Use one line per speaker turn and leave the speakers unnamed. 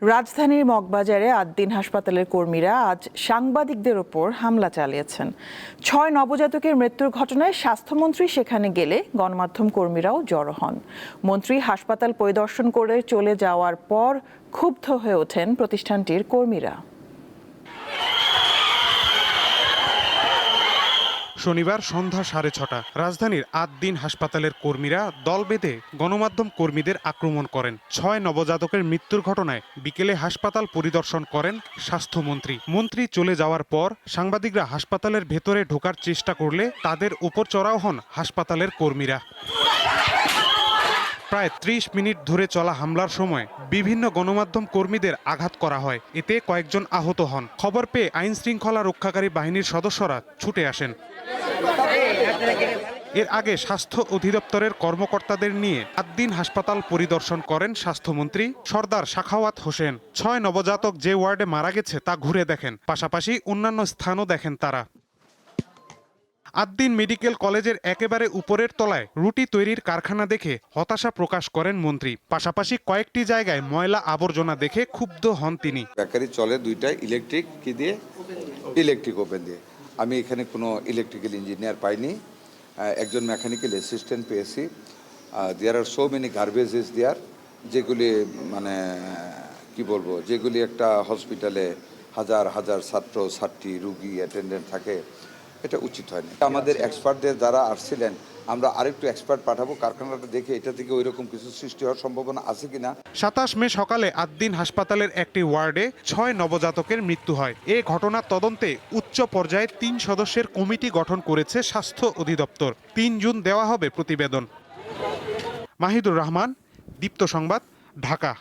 রাজধানীর মগবাজারে আদ্দিন হাসপাতালের কর্মীরা আজ সাংবাদিকদের ওপর হামলা চালিয়েছেন। 6 নবজাতকের মৃত্যুর ঘটনায় স্বাস্থ্যমন্ত্রী সেখানে গেলে গণমাধ্যম কর্মীরাও জড়ো হন। মন্ত্রী হাসপাতাল পরিদর্শন করে চলে যাওয়ার পর ক্ষুব্ধ হয়ে ওঠেন প্রতিষ্ঠানটির কর্মীরা।
শনিবার সন্ধ্যা 6:30 রাজধানীর আদ্দিন হাসপাতালের কর্মীরা দল বেঁধে গণমাধ্যম কর্মীদের আক্রমণ করেন। 6 নবজাতকের মৃত্যুর ঘটনায় বিকেলে হাসপাতাল পরিদর্শন করেন স্বাস্থ্যমন্ত্রী। মন্ত্রী চলে যাওয়ার পর সাংবাদিকরা হাসপাতালের ভেতরে ঢোকার চেষ্টা করলে তাদের উপর চড়াও হন হাসপাতালের কর্মীরা। প্রায় 30 মিনিট ধরে চলা হামলার সময় বিভিন্ন গণমাধ্যম কর্মীদের আঘাত করা হয়। এতে কয়েকজন আহত হন। খবর পেয়ে আইন শৃঙ্খলা রক্ষাকারী বাহিনীর সদস্যরা ছুটে আসেন। এর আগে স্বাস্থ্য অধিদপ্তরের কর্মকর্তাদের নিয়ে আদ্দিন হাসপাতাল পরিদর্শন করেন স্বাস্থ্যমন্ত্রী সরদার সাখাওয়াত হোসেন। 6 নবজাতক যে ওয়ার্ডে মারা গেছে তা ঘুরে দেখেন, পাশাপাশি অন্যান্য স্থানও দেখেন তারা। আদ্দিন মেডিকেল কলেজের একেবারে উপরের তলায় রুটি তৈরির কারখানা দেখে হতাশা প্রকাশ করেন মন্ত্রী। পাশাপাশি কয়েকটি জায়গায় ময়লা আবর্জনা দেখে ক্ষুব্ধ হন তিনি।
বেকারি চলে দুইটাই ইলেকট্রিক কি দিয়ে, ইলেকট্রিক ওভেন দিয়ে। আমি এখানে কোনো ইলেকট্রিক্যাল ইঞ্জিনিয়ার পাইনি, একজন মেকানিক্যাল অ্যাসিস্ট্যান্ট পেয়েছি। দেয়ার আর সো মেনি গার্বেজেস দেয়ার, যেগুলি মানে কি বলবো, যেগুলি একটা হসপিটালে হাজার হাজার ছাত্র ছাত্রী রুগী অ্যাটেন্ডেন্ট থাকে, এটা উচিত হয়নি। আমাদের এক্সপার্টদের যারা আসছিলেন, আমরা আরেকটু এক্সপার্ট পাঠাবো কারখানাটা দেখে এটা থেকে ওই রকম কিছু সৃষ্টি হওয়ার সম্ভাবনা আছে কিনা।
27 মে সকালে আদ্দিন হাসপাতালের একটি ওয়ার্ডে 6 নবজাতকের মৃত্যু হয়। এ ঘটনার তদন্তে উচ্চ পর্যায়ে 3 সদস্যের কমিটি গঠন করেছে স্বাস্থ্য অধিদপ্তর। 3 জুন দেওয়া হবে প্রতিবেদন। মাহিদুর রহমান, দীপ্ত সংবাদ, ঢাকা।